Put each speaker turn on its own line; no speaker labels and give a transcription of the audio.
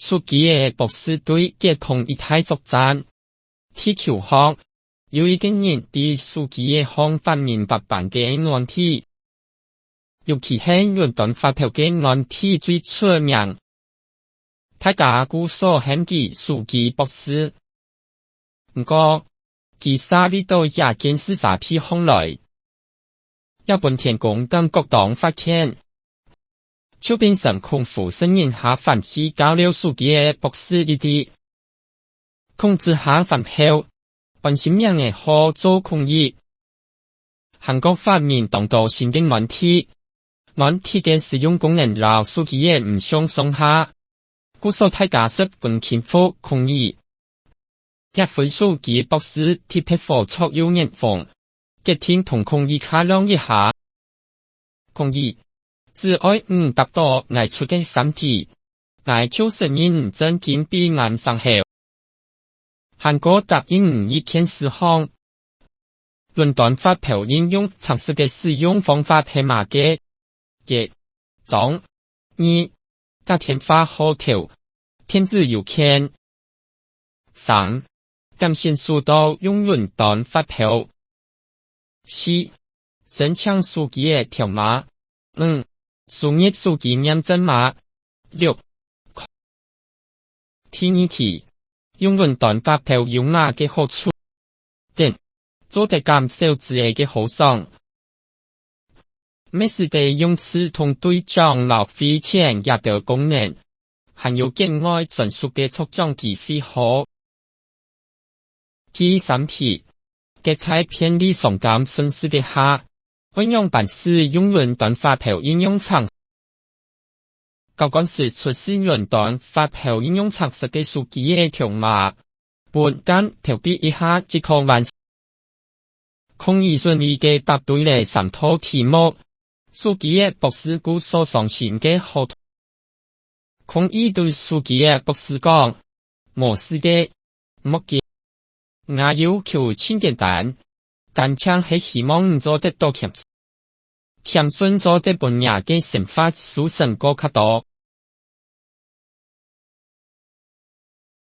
書記嘅博士對結同一體作戰。地球上有一個人對書記嘅方法明白版嘅問題，尤其係倫敦發票嘅問題最出名。大家估所嫌棄書記博士，不過其實呢度也見是啥屁紅來。日本天公等各黨發現，就變成空腹聲音下反去交流書記嘅博士呢啲，控制下反後，本心命嘅好做抗議。韓國發明當道新嘅問題嘅使用功能讓書記嘅唔想鬆下，故所大家十分慶祝抗議。一份書記博士特別付出有眼風，決定同抗議卡量一下。抗議只愛達到捱出嘅三題，捱就是認真兼備暗上後。韓國答應一件事項，倫敦發票應用常識嘅使用方法係乜嘅？一、中；二、打電話號條，電子郵件；三、感謝書到用倫敦發票；四、增強書記嘅條碼；五、輸入書記驗證碼；六、第二題，用倫敦發票有哪嘅好處？等，做得減少字嘅好爽。每時地用詞同對象留非常入的功能，含有境外轉述嘅促進機會好。第三題，嘅在偏離上監順勢的下，運用辦事用倫敦發票應用常識。高幹事出示倫敦發票應用常識嘅書記嘅條碼，本間調比一下即可完成。抗議順利嘅答對了三套題目，書記嘅博士故所上線嘅好。抗議對書記嘅博士講，冇事嘅，冇嘅。我要求清簡單，但請係希望做得到謙遜做得本日嘅想法輸成個較多。